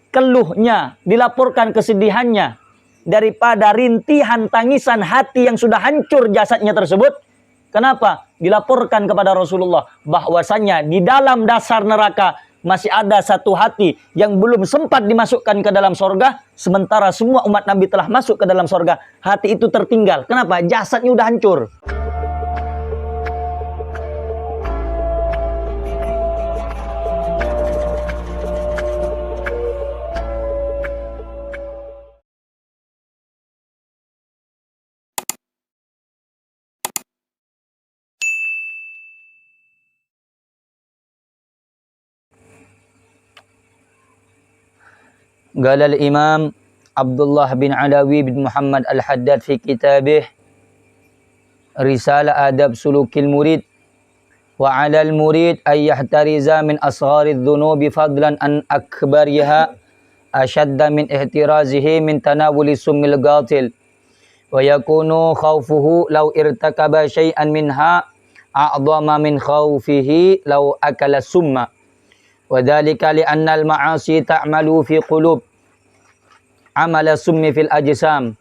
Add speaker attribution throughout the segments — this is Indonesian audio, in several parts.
Speaker 1: keluhnya, dilaporkan kesedihannya, daripada rintihan tangisan hati yang sudah hancur jasadnya tersebut. Kenapa? Dilaporkan kepada Rasulullah bahwasannya di dalam dasar neraka masih ada satu hati yang belum sempat dimasukkan ke dalam sorga, sementara semua umat Nabi telah masuk ke dalam sorga. Hati itu tertinggal. Kenapa? Jasadnya udah hancur. Qala al-Imam Abdullah bin Alawi bin Muhammad al-Haddad fi kitabih Risalah Adab Sulukil Murid, wa 'ala al-murid ay yahtariza min asgharidh dhunubi fadlan an akbariha ashadda min ihtirazihi min tanawuli summil qatil, wa yakunu khawfuhu law irtakaba syai'an minha a'dhama min khawfihi law akala summa, wa dhalika li anna al-ma'asi ta'malu fi qulub amala summi fil ajsam,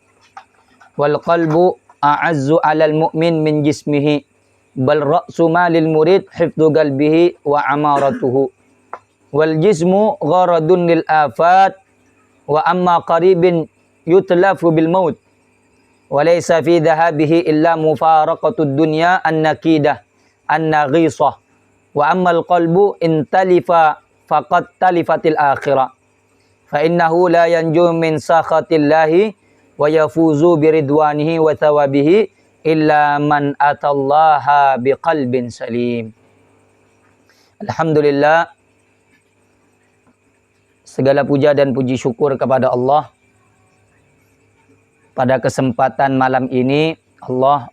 Speaker 1: wal qalbu a'azzu 'alal mu'min min jismihi, bal ra'su malil murid hifdzu qalbihi wa amaratuhu, wal jismu gharadun lil afat, wa amma qaribin yutlafu bil maut, wa laysa fi dhahabihi illa mufaraqatud dunya an-nakidah an-naghisah, wa amma al qalbu in talifa faqad talifatil akhirah, fa innahu la yanju min sakhatillahi wa yafuzu biridwanihi wa thawabihi illa man atallaha biqalbin salim. Alhamdulillah, segala puja dan puji syukur kepada Allah. Pada kesempatan malam ini Allah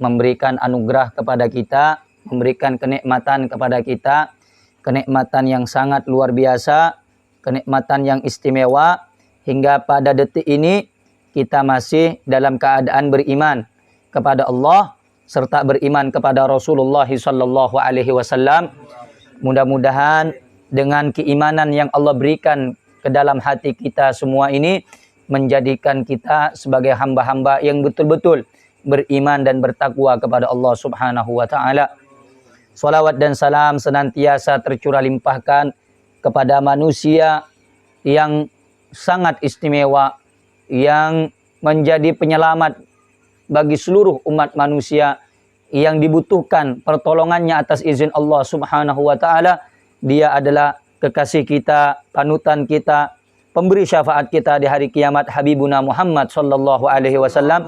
Speaker 1: memberikan anugerah kepada kita, memberikan kenikmatan kepada kita, kenikmatan yang sangat luar biasa, kenikmatan yang istimewa, hingga pada detik ini kita masih dalam keadaan beriman kepada Allah serta beriman kepada Rasulullah sallallahu alaihi wasallam. Mudah-mudahan dengan keimanan yang Allah berikan ke dalam hati kita semua ini menjadikan kita sebagai hamba-hamba yang betul-betul beriman dan bertakwa kepada Allah Subhanahu wa taala. Salawat dan salam senantiasa tercurah limpahkan kepada manusia yang sangat istimewa, yang menjadi penyelamat bagi seluruh umat manusia, yang dibutuhkan pertolongannya atas izin Allah Subhanahu wa taala. Dia adalah kekasih kita, panutan kita, pemberi syafaat kita di hari kiamat, Habibuna Muhammad sallallahu alaihi wasallam,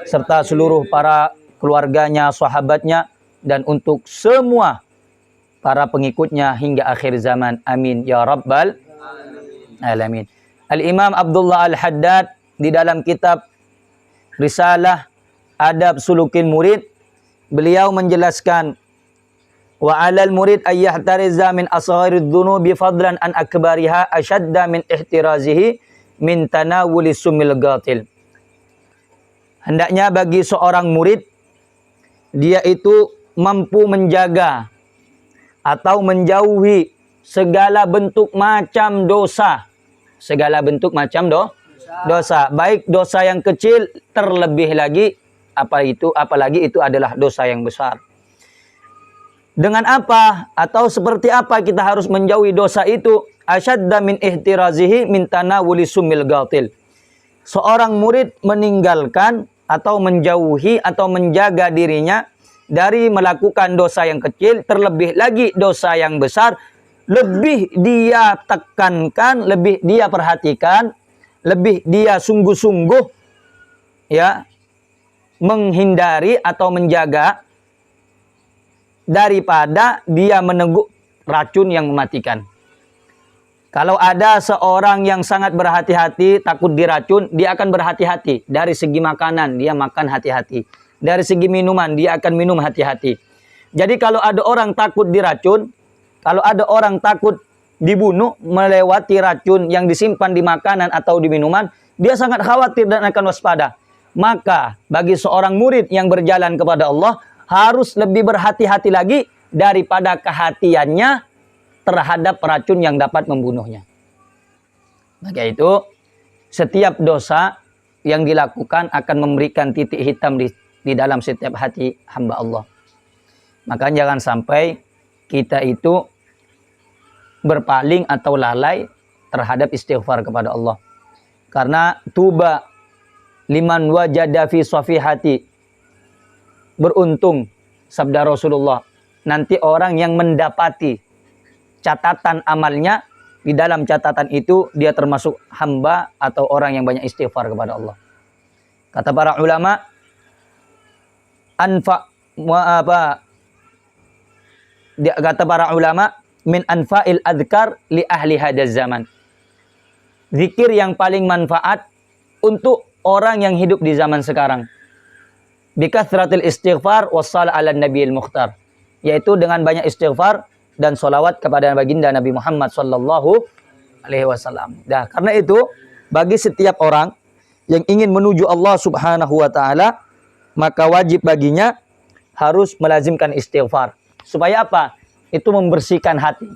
Speaker 1: serta seluruh para keluarganya, sahabatnya, dan untuk semua para pengikutnya hingga akhir zaman. Amin ya rabbal alamin. Al-Imam Abdullah al-Haddad di dalam kitab Risalah Adab Sulukil Murid, beliau menjelaskan, wa 'alal murid ay yahtariza min asgharidh dhunubi fadlan an akbariha ashadda min ihtirazihi min tanawuli sumil qatil. Hendaknya bagi seorang murid, dia itu mampu menjaga atau menjauhi segala bentuk macam dosa. Segala bentuk macam dosa. Baik dosa yang kecil, terlebih lagi apalagi itu adalah dosa yang besar. Dengan apa atau seperti apa kita harus menjauhi dosa itu? Asyadda min ihtirazihi min tanawuli sumil qatil. Seorang murid meninggalkan atau menjauhi atau menjaga dirinya dari melakukan dosa yang kecil, terlebih lagi dosa yang besar, lebih dia tekankan, lebih dia perhatikan, lebih dia sungguh-sungguh ya menghindari atau menjaga daripada dia meneguk racun yang mematikan. Kalau ada seorang yang sangat berhati-hati, takut diracun, dia akan berhati-hati. Dari segi makanan, dia makan hati-hati. Dari segi minuman, dia akan minum hati-hati. Jadi kalau ada orang takut diracun, kalau ada orang takut dibunuh melewati racun yang disimpan di makanan atau di minuman, dia sangat khawatir dan akan waspada. Maka bagi seorang murid yang berjalan kepada Allah, harus lebih berhati-hati lagi daripada kehatiannya terhadap racun yang dapat membunuhnya. Maka itu setiap dosa yang dilakukan akan memberikan titik hitam di dalam setiap hati hamba Allah. Maka jangan sampai kita itu berpaling atau lalai terhadap istighfar kepada Allah. Karena tuba liman wajada fi safihati, beruntung sabda Rasulullah, nanti orang yang mendapati catatan amalnya, di dalam catatan itu dia termasuk hamba atau orang yang banyak istighfar kepada Allah. Kata para ulama, kata para ulama, min anfa'il adhkar li ahli hadaz zaman. Zikir yang paling manfaat untuk orang yang hidup di zaman sekarang. Bikathratil istighfar wassalah ala nabiyil mukhtar. Yaitu dengan banyak istighfar dan solawat kepada baginda Nabi Muhammad sallallahu alaihi wasallam. Nah, karena itu bagi setiap orang yang ingin menuju Allah Subhanahu wa taala, maka wajib baginya harus melazimkan istighfar. Supaya apa? Itu membersihkan hati.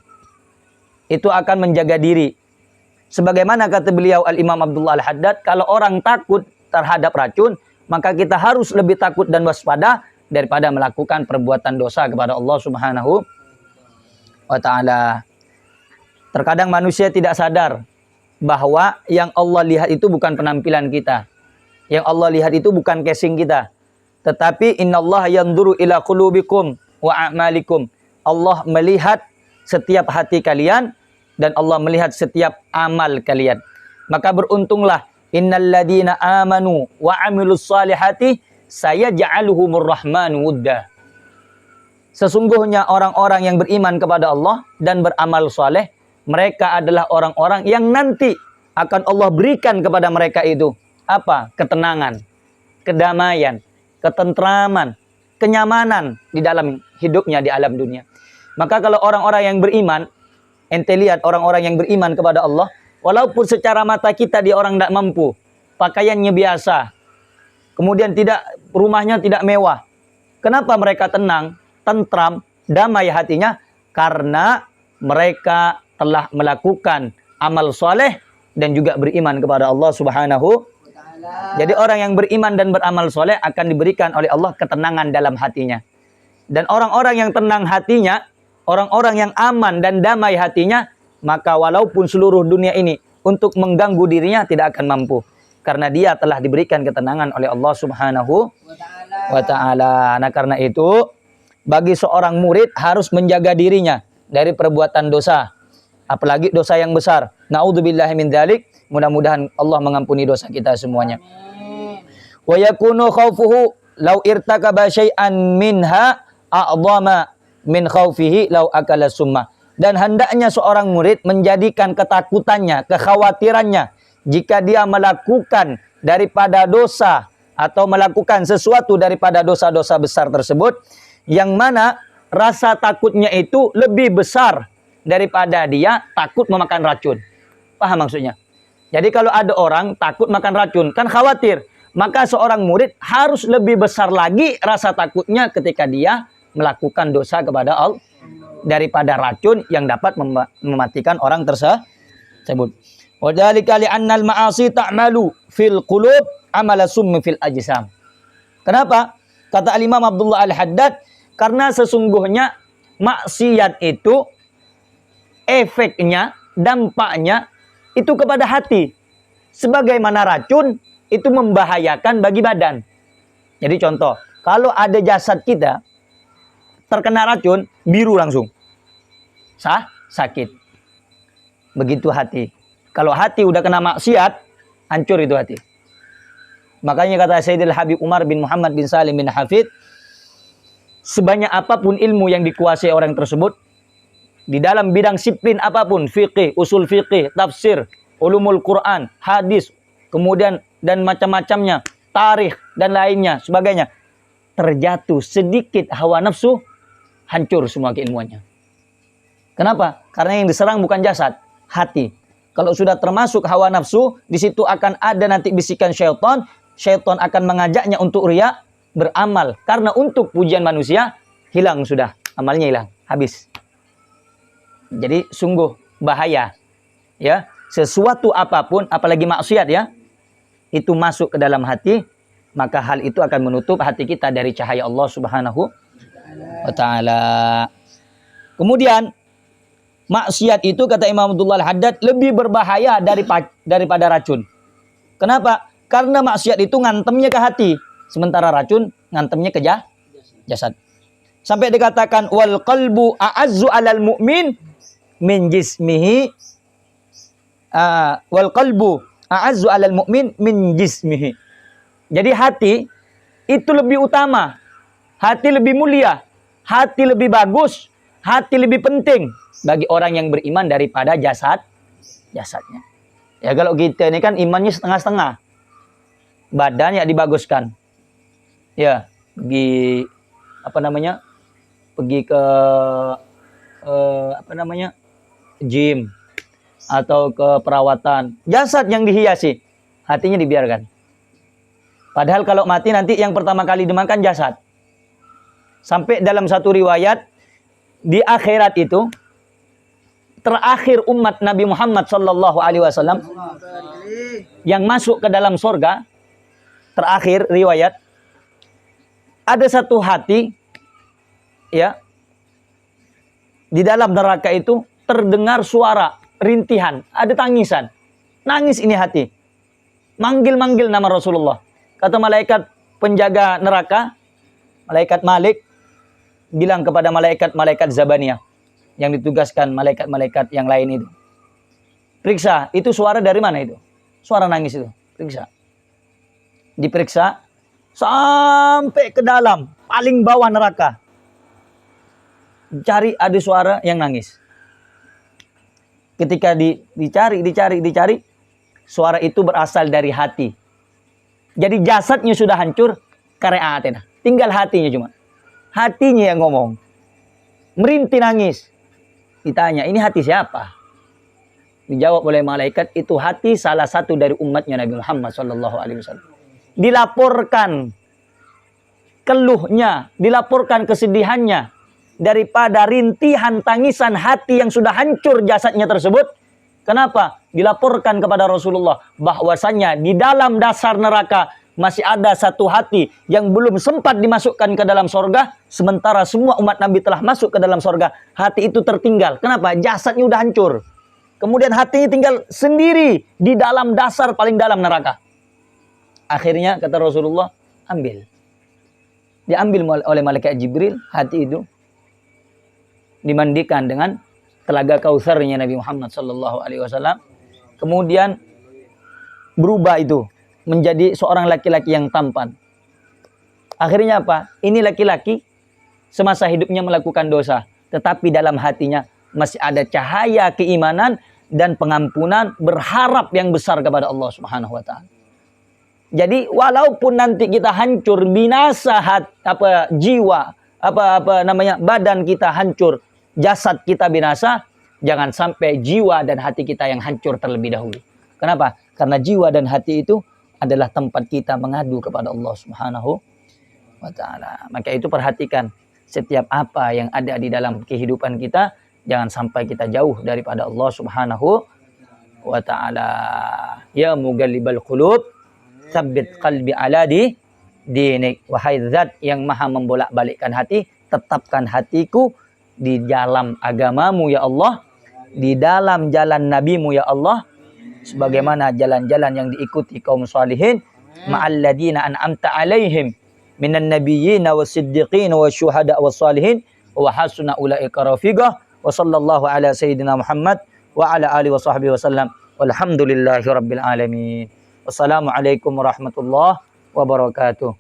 Speaker 1: Itu akan menjaga diri. Sebagaimana kata beliau Al-Imam Abdullah Al-Haddad, kalau orang takut terhadap racun, maka kita harus lebih takut dan waspada daripada melakukan perbuatan dosa kepada Allah Subhanahu wa ta'ala. Terkadang manusia tidak sadar bahwa yang Allah lihat itu bukan penampilan kita. Yang Allah lihat itu bukan casing kita. Tetapi innallaha yanzuru ila qulubikum wa a'malikum. Allah melihat setiap hati kalian dan Allah melihat setiap amal kalian. Maka beruntunglah innalladzina amanu wa amilus salihati sayaj'aluhumur rahmanu wudda. Sesungguhnya orang-orang yang beriman kepada Allah dan beramal saleh, mereka adalah orang-orang yang nanti akan Allah berikan kepada mereka itu apa? Ketenangan, kedamaian, ketentraman, kenyamanan di dalam hidupnya di alam dunia. Maka kalau orang-orang yang beriman, ente lihat orang-orang yang beriman kepada Allah, walaupun secara mata kita dia orang tidak mampu, pakaiannya biasa, kemudian rumahnya tidak mewah. Kenapa mereka tenang, tentram, damai hatinya? Karena mereka telah melakukan amal soleh dan juga beriman kepada Allah Subhanahu. Jadi orang yang beriman dan beramal soleh akan diberikan oleh Allah ketenangan dalam hatinya. Dan orang-orang yang tenang hatinya, orang-orang yang aman dan damai hatinya, maka walaupun seluruh dunia ini untuk mengganggu dirinya tidak akan mampu. Karena dia telah diberikan ketenangan oleh Allah Subhanahu wa ta'ala. Nah karena itu, bagi seorang murid harus menjaga dirinya dari perbuatan dosa. Apalagi dosa yang besar. Na'udzubillahi min dzalik. Mudah-mudahan Allah mengampuni dosa kita semuanya. Wa yakunu khaufuhu law irtakaba syai'an minha a'dhama min khaufihi law akala summa. Dan hendaknya seorang murid menjadikan ketakutannya, kekhawatirannya jika dia melakukan daripada dosa atau melakukan sesuatu daripada dosa-dosa besar tersebut, yang mana rasa takutnya itu lebih besar daripada dia takut memakan racun. Paham maksudnya? Jadi kalau ada orang takut makan racun, kan khawatir. Maka seorang murid harus lebih besar lagi rasa takutnya ketika dia melakukan dosa kepada Allah daripada racun yang dapat mematikan orang tersebut. Wadzalika li'annal ma'asi ta'malu fil qulub amala summi fil ajsam. Kenapa? Kata Al-Imam Abdullah Al-Haddad, karena sesungguhnya maksiat itu efeknya, dampaknya itu kepada hati. Sebagaimana racun itu membahayakan bagi badan. Jadi contoh, kalau ada jasad kita terkena racun, biru langsung. Sakit. Begitu hati. Kalau hati udah kena maksiat, hancur itu hati. Makanya kata Sayyidil Habib Umar bin Muhammad bin Salim bin Hafid, sebanyak apapun ilmu yang dikuasai orang tersebut, di dalam bidang disiplin apapun, fikih, usul fikih, tafsir, ulumul Quran, hadis, kemudian dan macam-macamnya, tarikh dan lainnya, sebagainya, terjatuh sedikit hawa nafsu, hancur semua keilmuannya. Kenapa? Karena yang diserang bukan jasad, hati. Kalau sudah termasuk hawa nafsu, di situ akan ada nanti bisikan syaitan. Syaitan akan mengajaknya untuk riya, beramal. Karena untuk pujian manusia, hilang sudah. Amalnya hilang, habis. Jadi sungguh bahaya. Ya, sesuatu apapun, apalagi maksiat ya, itu masuk ke dalam hati, maka hal itu akan menutup hati kita dari cahaya Allah Subhanahu wa taala. Kemudian maksiat itu kata Imam Abdullah Al-Haddad lebih berbahaya daripada racun. Kenapa? Karena maksiat itu ngantemnya ke hati, sementara racun ngantemnya ke jasad. Sampai dikatakan wal qalbu a'azzu 'alal mu'min min jismihi, wal qalbu a'azzu 'alal mu'min min jismihi. Jadi hati itu lebih utama, hati lebih mulia, hati lebih bagus, hati lebih penting bagi orang yang beriman daripada jasadnya. Ya kalau kita ini kan imannya setengah-setengah, badannya dibaguskan, ya pergi pergi ke gym atau ke perawatan, jasad yang dihiasi, hatinya dibiarkan. Padahal kalau mati nanti yang pertama kali dimakan jasad. Sampai dalam satu riwayat di akhirat itu terakhir umat Nabi Muhammad sallallahu alaihi wasallam yang masuk ke dalam surga, terakhir riwayat, ada satu hati ya di dalam neraka itu terdengar suara rintihan, ada tangisan. Nangis ini hati. Manggil-manggil nama Rasulullah. Kata malaikat penjaga neraka, malaikat Malik, bilang kepada malaikat Zabaniyah yang ditugaskan malaikat-malaikat yang lain itu. Periksa, itu suara dari mana itu? Suara nangis itu. Periksa. Diperiksa sampai ke dalam, paling bawah neraka. Cari ada suara yang nangis. Ketika dicari, suara itu berasal dari hati. Jadi jasadnya sudah hancur, kareatena. Tinggal hatinya cuma. Hatinya yang ngomong. Merintih nangis. Ditanya, ini hati siapa? Dijawab oleh malaikat, itu hati salah satu dari umatnya Nabi Muhammad SAW. Dilaporkan keluhnya, dilaporkan kesedihannya daripada rintihan tangisan hati yang sudah hancur jasadnya tersebut. Kenapa? Dilaporkan kepada Rasulullah bahwasanya di dalam dasar neraka masih ada satu hati yang belum sempat dimasukkan ke dalam sorga, sementara semua umat Nabi telah masuk ke dalam sorga. Hati itu tertinggal. Kenapa? Jasadnya udah hancur. Kemudian hatinya tinggal sendiri di dalam dasar paling dalam neraka. Akhirnya kata Rasulullah, ambil. Diambil oleh malaikat Jibril, hati itu dimandikan dengan telaga Kautsarnya Nabi Muhammad sallallahu alaihi wasallam. Kemudian berubah itu menjadi seorang laki-laki yang tampan. Akhirnya apa? Ini laki-laki semasa hidupnya melakukan dosa, tetapi dalam hatinya masih ada cahaya keimanan dan pengampunan, berharap yang besar kepada Allah Subhanahu wa taala. Jadi walaupun nanti kita hancur, binasa jiwa, badan kita hancur, jasad kita binasa, jangan sampai jiwa dan hati kita yang hancur terlebih dahulu. Kenapa? Karena jiwa dan hati itu adalah tempat kita mengadu kepada Allah Subhanahu wa taala. Maka itu perhatikan setiap apa yang ada di dalam kehidupan kita, jangan sampai kita jauh daripada Allah Subhanahu wa taala. Ya mughallibal qulub, tsabbit qalbi ala dinik. Wahai zat yang maha membolak-balikkan hati, tetapkan hatiku di dalam agamamu ya Allah, di dalam jalan nabimu ya Allah, sebagaimana jalan-jalan yang diikuti kaum salihin, ma'alladina an'amta alaihim minan nabiyyin wasiddiqin wasyuhada wassalihin wa hasuna ulaika rafiqah. Wa sallallahu ala sayyidina Muhammad wa ala alihi wa sahbihi wasallam. Walhamdulillahi rabbil alamin. Wassalamualaikum warahmatullahi wabarakatuh.